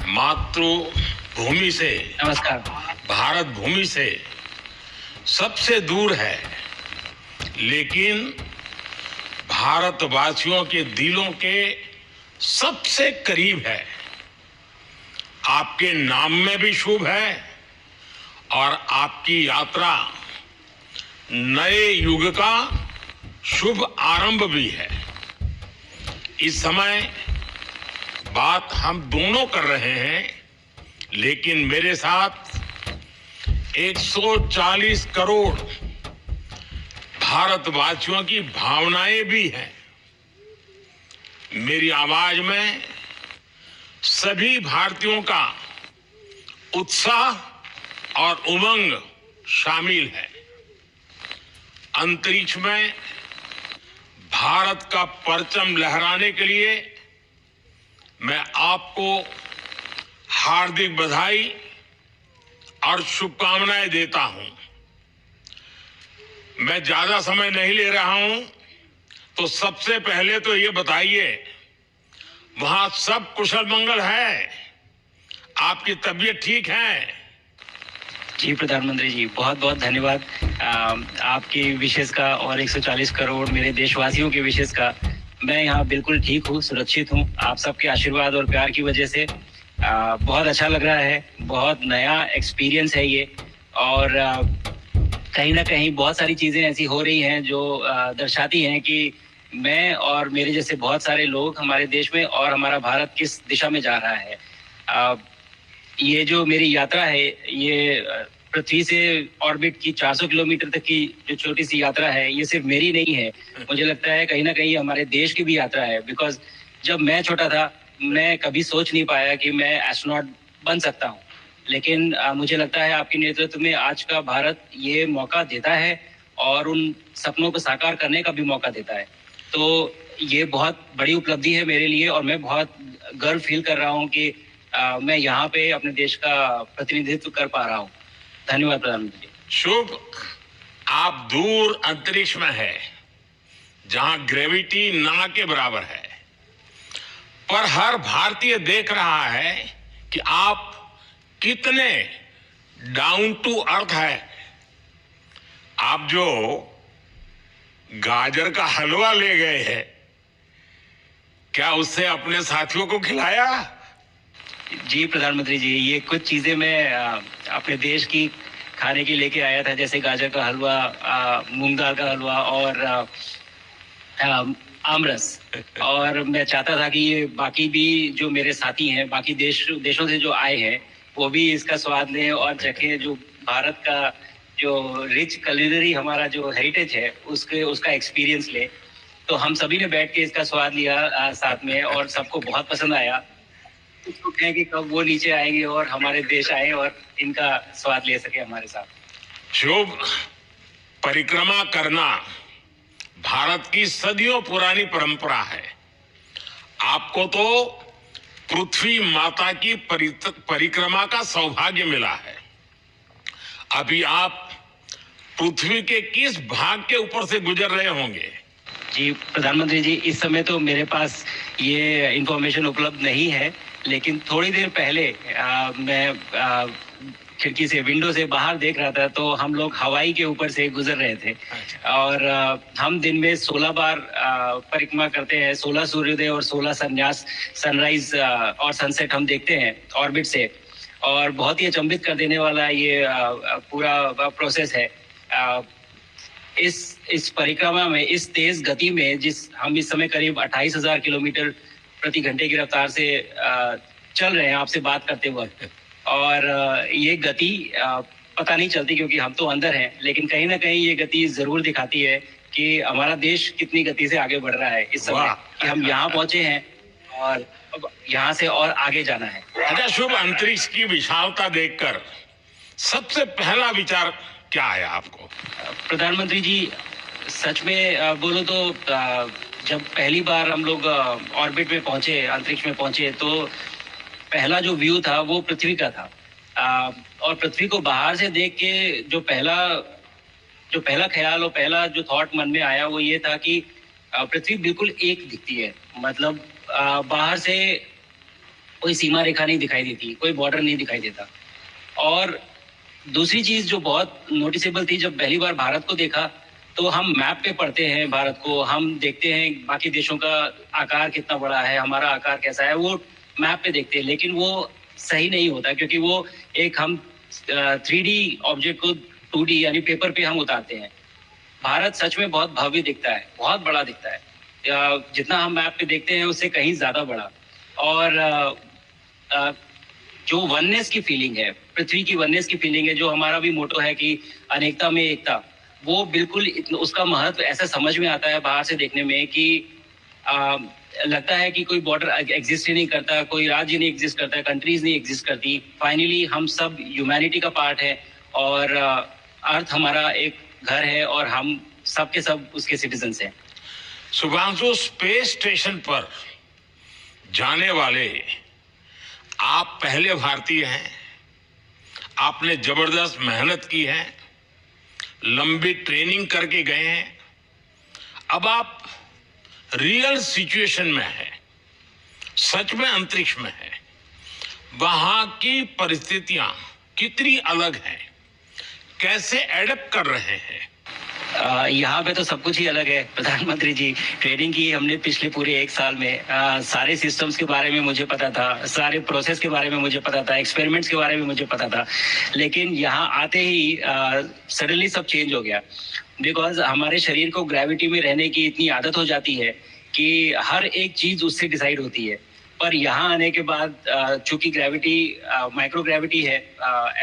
मातृभूमि से, नमस्कार। भारत भूमि से सबसे दूर है, लेकिन भारतवासियों के दिलों के सबसे करीब है। आपके नाम में भी शुभ है और आपकी यात्रा नए युग का शुभ आरंभ भी है। इस समय बात हम दोनों कर रहे हैं, लेकिन मेरे साथ 140 करोड़ भारतवासियों की भावनाएं भी हैं। मेरी आवाज में सभी भारतीयों का उत्साह और उमंग शामिल है। अंतरिक्ष में भारत का परचम लहराने के लिए मैं आपको हार्दिक बधाई और शुभकामनाएं देता हूं। मैं ज्यादा समय नहीं ले रहा हूं, तो सबसे पहले तो ये बताइए, वहां सब कुशल मंगल है? आपकी तबीयत ठीक है? जी प्रधानमंत्री जी, बहुत बहुत धन्यवाद आपकी विशेष का और 140 करोड़ मेरे देशवासियों की विशेष का। मैं यहाँ बिल्कुल ठीक हूँ, सुरक्षित हूँ। आप सबके आशीर्वाद और प्यार की वजह से बहुत अच्छा लग रहा है। बहुत नया एक्सपीरियंस है ये, और कहीं ना कहीं बहुत सारी चीजें ऐसी हो रही हैं जो दर्शाती हैं कि मैं और मेरे जैसे बहुत सारे लोग हमारे देश में और हमारा भारत किस दिशा में जा रहा है। ये जो मेरी यात्रा है, ये पृथ्वी से ऑर्बिट की 400 किलोमीटर तक की जो छोटी सी यात्रा है, ये सिर्फ मेरी नहीं है। मुझे लगता है कहीं ना कहीं हमारे देश की भी यात्रा है। बिकॉज जब मैं छोटा था, मैं कभी सोच नहीं पाया कि मैं एस्ट्रोनॉट बन सकता हूँ, लेकिन मुझे लगता है आपके नेतृत्व में आज का भारत ये मौका देता है और उन सपनों को साकार करने का भी मौका देता है। तो ये बहुत बड़ी उपलब्धि है मेरे लिए, और मैं बहुत गर्व फील कर रहा हूँ कि मैं यहाँ पे अपने देश का प्रतिनिधित्व कर पा रहा हूँ। धन्यवाद प्रधानमंत्री। शुभ। आप दूर अंतरिक्ष में है, जहां ग्रेविटी ना के बराबर है, पर हर भारतीय देख रहा है कि आप कितने डाउन टू अर्थ है। आप जो गाजर का हलवा ले गए हैं, क्या उससे अपने साथियों को खिलाया? जी प्रधानमंत्री जी, ये कुछ चीजें मैं अपने देश की खाने की लेके आया था, जैसे गाजर का हलवा, मूंग दाल का हलवा और आमरस। और मैं चाहता था कि ये बाकी भी जो मेरे साथी हैं, बाकी देशों से जो आए हैं, वो भी इसका स्वाद लें और चखें, जो भारत का जो रिच कलिनरी हमारा जो हेरिटेज है उसका एक्सपीरियंस ले। तो हम सभी ने बैठ के इसका स्वाद लिया साथ में, और सबको बहुत पसंद आया। तो कहें कि कब वो नीचे आएंगे और हमारे देश आए और इनका स्वाद ले सके हमारे साथ। शुभ। परिक्रमा करना भारत की सदियों पुरानी परंपरा है। आपको तो पृथ्वी माता की परिक्रमा का सौभाग्य मिला है। अभी आप पृथ्वी के किस भाग के ऊपर से गुजर रहे होंगे? जी प्रधानमंत्री जी, इस समय तो मेरे पास ये इंफॉर्मेशन उपलब्ध नहीं है, लेकिन थोड़ी देर पहले मैं खिड़की से, विंडो से बाहर देख रहा था, तो हम लोग हवाई के ऊपर से गुजर रहे थे। और हम दिन में 16 बार परिक्रमा करते हैं, 16 सूर्योदय और 16 संन्यास, सनराइज और सनसेट हम देखते हैं ऑर्बिट से। और बहुत ही अचंभित कर देने वाला ये पूरा प्रोसेस है। इस परिक्रमा में, इस तेज गति में, हम इस समय करीब 28,000 किलोमीटर प्रति घंटे की रफ्तार से चल रहे हैं आपसे बात करते वक्त, और ये गति पता नहीं चलती क्योंकि हम तो अंदर हैं, लेकिन कहीं ना कहीं ये गति जरूर दिखाती है कि हमारा देश कितनी गति से आगे बढ़ रहा है इस समय, कि हम यहाँ पहुंचे हैं और अब यहाँ से और आगे जाना है। अच्छा शुभ, अंतरिक्ष की विशालता देखकर सबसे पहला विचार क्या आया आपको? प्रधानमंत्री जी, सच में बोलो तो जब पहली बार हम लोग ऑर्बिट में पहुंचे, अंतरिक्ष में पहुंचे, तो पहला जो व्यू था वो पृथ्वी का था। और पृथ्वी को बाहर से देख के जो पहला ख्याल और पहला जो थॉट मन में आया वो ये था कि पृथ्वी बिल्कुल एक दिखती है। मतलब बाहर से कोई सीमा रेखा नहीं दिखाई देती, कोई बॉर्डर नहीं दिखाई देता। और दूसरी चीज जो बहुत नोटिसेबल थी, जब पहली बार भारत को देखा तो हम मैप पे पढ़ते हैं भारत को, हम देखते हैं बाकी देशों का आकार कितना बड़ा है, हमारा आकार कैसा है, वो मैप पे देखते हैं, लेकिन वो सही नहीं होता, क्योंकि वो एक हम 3D ऑब्जेक्ट को 2D यानी पेपर पे हम उतारते हैं। भारत सच में बहुत भव्य दिखता है, बहुत बड़ा दिखता है, जितना हम मैप पे देखते हैं उससे कहीं ज्यादा बड़ा। और जो वननेस की फीलिंग है, पृथ्वी की वननेस की फीलिंग है, जो हमारा भी मोटो है कि अनेकता में एकता, वो बिल्कुल उसका महत्व ऐसा समझ में आता है बाहर से देखने में कि लगता है कि कोई बॉर्डर एग्जिस्ट ही नहीं करता, कोई राज्य नहीं एग्जिस्ट करता, कंट्रीज नहीं एग्जिस्ट करती। फाइनली हम सब ह्यूमैनिटी का पार्ट है और अर्थ हमारा एक घर है और हम सब के सब उसके सिटीजन्स हैं। शुभांशु, स्पेस स्टेशन पर जाने वाले आप पहले भारतीय हैं। आपने जबरदस्त मेहनत की है, लंबी ट्रेनिंग करके गए हैं। अब आप रियल सिचुएशन में हैं, सच में अंतरिक्ष में हैं। वहां की परिस्थितियां कितनी अलग हैं, कैसे एडप्ट कर रहे हैं? यहाँ पे तो सब कुछ ही अलग है प्रधानमंत्री जी। ट्रेनिंग की हमने पिछले पूरे 1 साल में, सारे सिस्टम्स के बारे में मुझे पता था, सारे प्रोसेस के बारे में मुझे पता था, एक्सपेरिमेंट्स के बारे में मुझे पता था, लेकिन यहाँ आते ही सडनली सब चेंज हो गया। बिकॉज हमारे शरीर को ग्रेविटी में रहने की इतनी आदत हो जाती है कि हर एक चीज उससे डिसाइड होती है। पर यहाँ आने के बाद चूंकि ग्रेविटी माइक्रो ग्रेविटी है,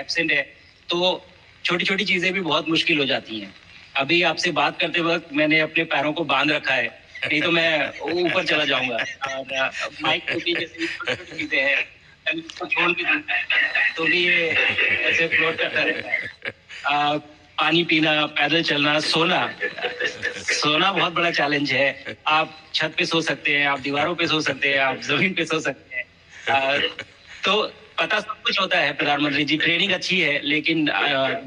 एब्सेंट है, तो छोटी छोटी चीजें भी बहुत मुश्किल हो जाती हैं। अभी आपसे बात करते वक्त मैंने अपने पैरों को बांध रखा है, नहीं तो मैं ऊपर चला जाऊंगा। और माइक टूटी जैसी छोटी चीजें हैं, इसको छोड़ भी दूं तो भी ये ऐसे फ्लोट करता रहता है। पानी पीना, पैदल चलना, सोना बहुत बड़ा चैलेंज है। आप छत पे सो सकते हैं, आप दीवारों पे सो सकते हैं, आप जमीन पे सो सकते हैं। तो पता सब कुछ होता है प्रधानमंत्री जी, ट्रेनिंग अच्छी है, लेकिन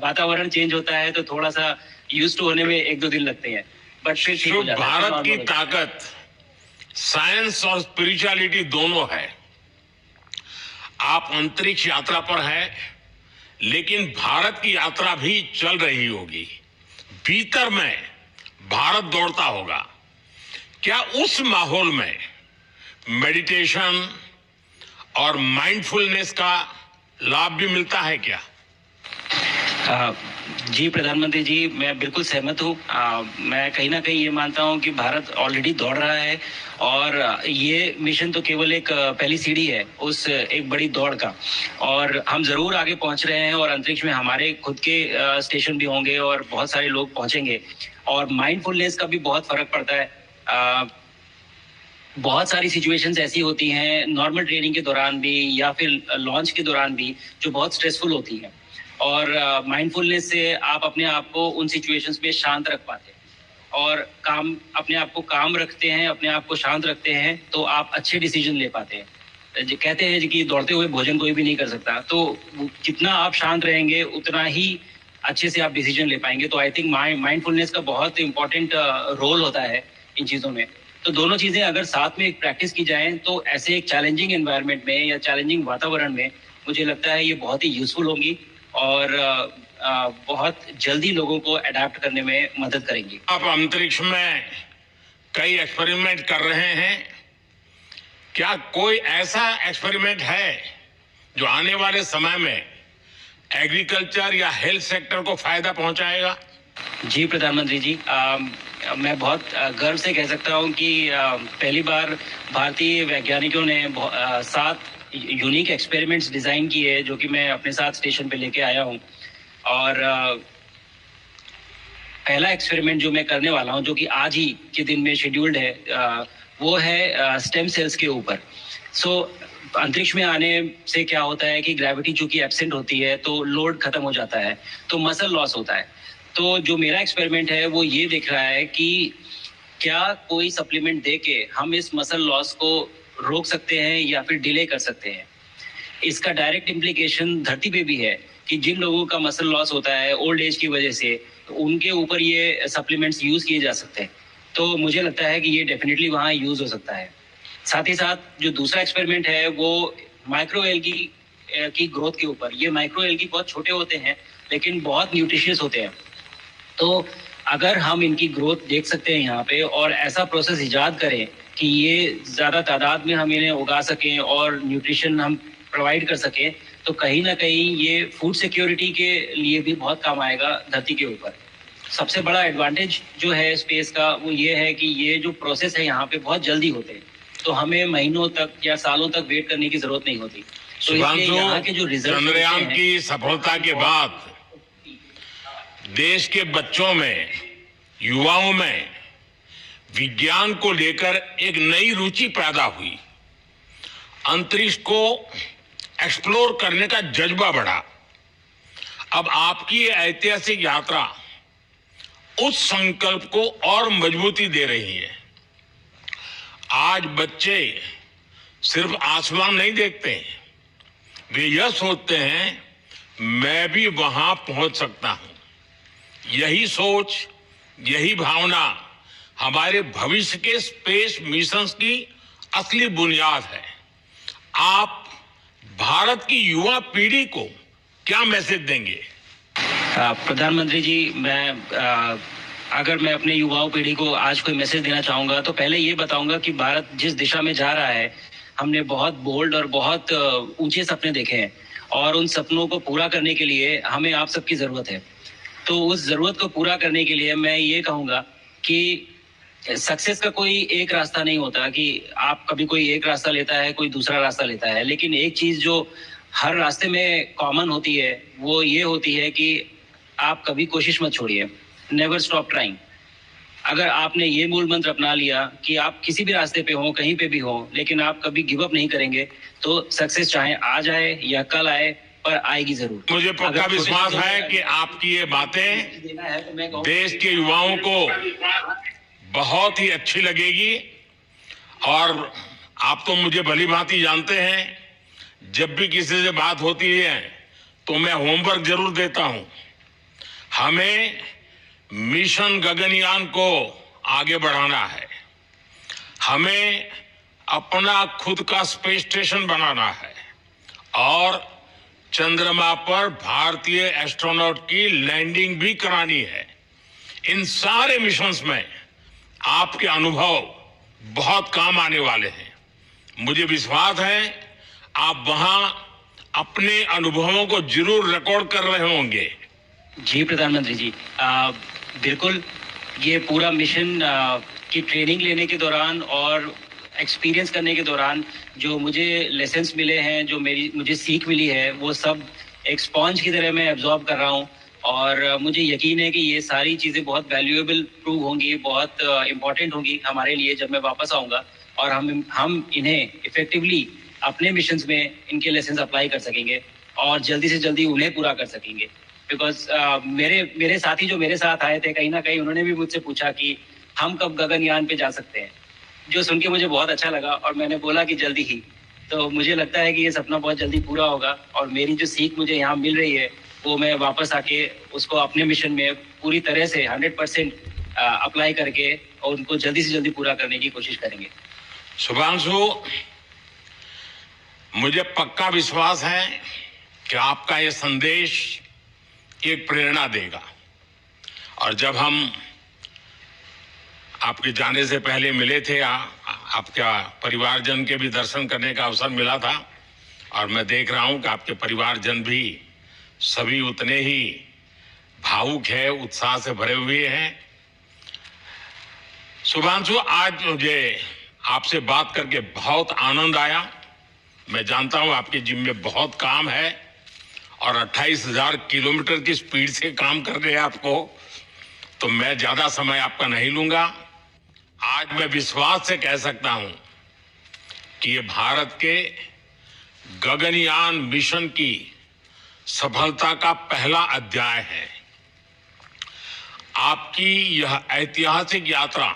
वातावरण चेंज होता है तो थोड़ा सा यूज्ड टू होने में 1-2 दिन लगते हैं, बट फिर ठीक हो जाता है। भारत की ताकत साइंस और स्पिरिचुअलिटी दोनों है। आप अंतरिक्ष यात्रा पर हैं, लेकिन भारत की यात्रा भी चल रही होगी। भीतर में भारत दौड़ता होगा। क्या उस माहौल में मेडिटेशन और माइंडफुलनेस का लाभ भी मिलता है क्या? जी प्रधानमंत्री जी, मैं बिल्कुल सहमत हूँ। मैं कहीं ना कहीं ये मानता हूँ कि भारत ऑलरेडी दौड़ रहा है और ये मिशन तो केवल एक पहली सीढ़ी है उस एक बड़ी दौड़ का, और हम जरूर आगे पहुंच रहे हैं और अंतरिक्ष में हमारे खुद के स्टेशन भी होंगे और बहुत सारे लोग पहुंचेंगे। और माइंडफुलनेस का भी बहुत फर्क पड़ता है। बहुत सारी सिचुएशंस ऐसी होती हैं नॉर्मल ट्रेनिंग के दौरान भी या फिर लॉन्च के दौरान भी, जो बहुत स्ट्रेसफुल होती हैं, और माइंडफुलनेस से आप अपने आप को उन सिचुएशंस में शांत रख पाते हैं और अपने आप को काम रखते हैं, अपने आप को शांत रखते हैं, तो आप अच्छे डिसीजन ले पाते हैं। कहते हैं कि दौड़ते हुए भोजन कोई भी नहीं कर सकता, तो जितना आप शांत रहेंगे उतना ही अच्छे से आप डिसीजन ले पाएंगे। तो आई थिंक माइंडफुलनेस का बहुत इंपॉर्टेंट रोल होता है इन चीज़ों में। तो दोनों चीजें अगर साथ में एक प्रैक्टिस की जाएं तो ऐसे एक चैलेंजिंग एनवायरनमेंट में या चैलेंजिंग वातावरण में मुझे लगता है ये बहुत ही यूजफुल होंगी और बहुत जल्दी लोगों को अडेप्ट करने में मदद करेंगी। आप अंतरिक्ष में कई एक्सपेरिमेंट कर रहे हैं। क्या कोई ऐसा एक्सपेरिमेंट है जो आने वाले समय में एग्रीकल्चर या हेल्थ सेक्टर को फायदा पहुंचाएगा? जी प्रधानमंत्री जी, मैं बहुत गर्व से कह सकता हूं कि पहली बार भारतीय वैज्ञानिकों ने 7 यूनिक एक्सपेरिमेंट्स डिजाइन किए, जो कि मैं अपने साथ स्टेशन पे लेके आया हूं। और पहला एक्सपेरिमेंट जो मैं करने वाला हूं, जो कि आज ही के दिन में शेड्यूल्ड है, वो है स्टेम सेल्स के ऊपर। सो अंतरिक्ष में आने से क्या होता है कि ग्रेविटी चूंकि एब्सेंट होती है तो लोड खत्म हो जाता है, तो मसल लॉस होता है। तो जो मेरा एक्सपेरिमेंट है वो ये देख रहा है कि क्या कोई सप्लीमेंट दे के हम इस मसल लॉस को रोक सकते हैं या फिर डिले कर सकते हैं। इसका डायरेक्ट इम्प्लीकेशन धरती पे भी है कि जिन लोगों का मसल लॉस होता है ओल्ड एज की वजह से, तो उनके ऊपर ये सप्लीमेंट्स यूज किए जा सकते हैं। तो मुझे लगता है कि ये डेफिनेटली वहाँ यूज हो सकता है। साथ ही साथ जो दूसरा एक्सपेरिमेंट है वो माइक्रो एल्गी की ग्रोथ के ऊपर। ये माइक्रो एल्गी बहुत छोटे होते हैं लेकिन बहुत न्यूट्रिशियस होते हैं। तो अगर हम इनकी ग्रोथ देख सकते हैं यहाँ पे और ऐसा प्रोसेस इजाद करें कि ये ज्यादा तादाद में हम इन्हें उगा सकें और न्यूट्रिशन हम प्रोवाइड कर सकें, तो कहीं ना कहीं ये फूड सिक्योरिटी के लिए भी बहुत काम आएगा धरती के ऊपर। सबसे बड़ा एडवांटेज जो है स्पेस का वो ये है कि ये जो प्रोसेस है यहाँ पे बहुत जल्दी होते हैं, तो हमें महीनों तक या सालों तक वेट करने की जरूरत नहीं होती। तो इसलिए यहाँ के जो रिजल्ट चंद्रयान की सफलता के बाद देश के बच्चों में, युवाओं में विज्ञान को लेकर एक नई रुचि पैदा हुई। अंतरिक्ष को एक्सप्लोर करने का जज्बा बढ़ा। अब आपकी ये ऐतिहासिक यात्रा उस संकल्प को और मजबूती दे रही है। आज बच्चे सिर्फ आसमान नहीं देखते, वे यह सोचते हैं मैं भी वहां पहुंच सकता हूं। यही सोच, यही भावना हमारे भविष्य के स्पेस मिशंस की असली बुनियाद है। आप भारत की युवा पीढ़ी को क्या मैसेज देंगे? प्रधानमंत्री जी, अगर मैं अपने युवाओं पीढ़ी को आज कोई मैसेज देना चाहूंगा तो पहले ये बताऊंगा कि भारत जिस दिशा में जा रहा है, हमने बहुत बोल्ड और बहुत ऊंचे सपने देखे हैं और उन सपनों को पूरा करने के लिए हमें आप सबकी जरूरत है। तो उस जरूरत को पूरा करने के लिए मैं ये कहूंगा कि सक्सेस का कोई एक रास्ता नहीं होता कि आप कभी कोई एक रास्ता लेता है, कोई दूसरा रास्ता लेता है, लेकिन एक चीज जो हर रास्ते में कॉमन होती है वो ये होती है कि आप कभी कोशिश मत छोड़िए, नेवर स्टॉप ट्राइंग। अगर आपने ये मूल मंत्र अपना लिया कि आप किसी भी रास्ते पे हो, कहीं पे भी हो, लेकिन आप कभी गिव अप नहीं करेंगे, तो सक्सेस चाहे आज आए या कल आए पर आएगी जरूर। मुझे पक्का विश्वास है कि आपकी ये बातें देश के युवाओं को बहुत ही अच्छी लगेगी। और आप तो मुझे भली भांति जानते हैं, जब भी किसी से बात होती है तो मैं होमवर्क जरूर देता हूं। हमें मिशन गगनयान को आगे बढ़ाना है, हमें अपना खुद का स्पेस स्टेशन बनाना है और चंद्रमा पर भारतीय एस्ट्रोनॉट की लैंडिंग भी करानी है। इन सारे मिशंस में आपके अनुभव बहुत काम आने वाले हैं। मुझे विश्वास है आप वहां अपने अनुभवों को जरूर रिकॉर्ड कर रहे होंगे। जी प्रधानमंत्री जी, बिल्कुल। ये पूरा मिशन की ट्रेनिंग लेने के दौरान और एक्सपीरियंस करने के दौरान जो मुझे लेसन्स मिले हैं, जो मुझे सीख मिली है, वो सब एक स्पॉन्ज की तरह मैं एब्जॉर्ब कर रहा हूँ और मुझे यकीन है कि ये सारी चीज़ें बहुत वैल्यूएबल प्रूव होंगी, बहुत इम्पोर्टेंट होंगी हमारे लिए जब मैं वापस आऊँगा और हम इन्हें इफेक्टिवली अपने मिशंस में इनके लेसन्स अप्लाई कर सकेंगे और जल्दी से जल्दी उन्हें पूरा कर सकेंगे। बिकॉज मेरे साथी जो मेरे साथ आए थे, कहीं ना कहीं उन्होंने भी मुझसे पूछा कि हम कब गगनयान पे जा सकते हैं, जो सुन के मुझे बहुत अच्छा लगा और मैंने बोला कि जल्दी ही। तो मुझे लगता है कि ये सपना बहुत जल्दी पूरा होगा और मेरी जो सीख मुझे यहाँ मिल रही है वो मैं वापस आके उसको अपने मिशन में पूरी तरह से 100% अप्लाई करके और उनको जल्दी से जल्दी पूरा करने की कोशिश करेंगे। शुभांशु, मुझे पक्का विश्वास है कि आपका ये संदेश एक प्रेरणा देगा। और जब हम आपके जाने से पहले मिले थे, आपका परिवारजन के भी दर्शन करने का अवसर मिला था और मैं देख रहा हूं कि आपके परिवारजन भी सभी उतने ही भावुक है, उत्साह से भरे हुए हैं। शुभांशु, आज मुझे आपसे बात करके बहुत आनंद आया। मैं जानता हूं आपके जिम में बहुत काम है और 28,000 किलोमीटर की स्पीड से काम कर रहे हैं आपको, तो मैं ज्यादा समय आपका नहीं लूंगा। आज मैं विश्वास से कह सकता हूं कि ये भारत के गगनयान मिशन की सफलता का पहला अध्याय है। आपकी यह ऐतिहासिक यात्रा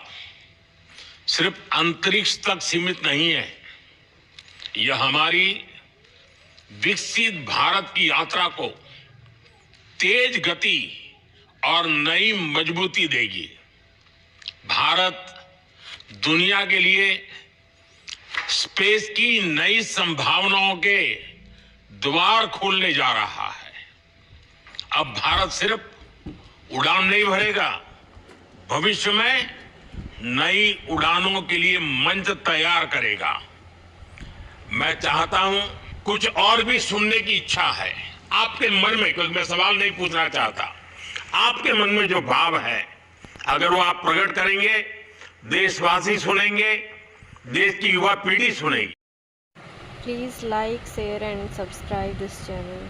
सिर्फ अंतरिक्ष तक सीमित नहीं है, यह हमारी विकसित भारत की यात्रा को तेज गति और नई मजबूती देगी। भारत दुनिया के लिए स्पेस की नई संभावनाओं के द्वार खोलने जा रहा है। अब भारत सिर्फ उड़ान नहीं भरेगा, भविष्य में नई उड़ानों के लिए मंच तैयार करेगा। मैं चाहता हूं, कुछ और भी सुनने की इच्छा है आपके मन में, क्योंकि मैं सवाल नहीं पूछना चाहता, आपके मन में जो भाव है अगर वो आप प्रकट करेंगे, देशवासी सुनेंगे, देश की युवा पीढ़ी सुनेगी। Please like, share and subscribe this channel.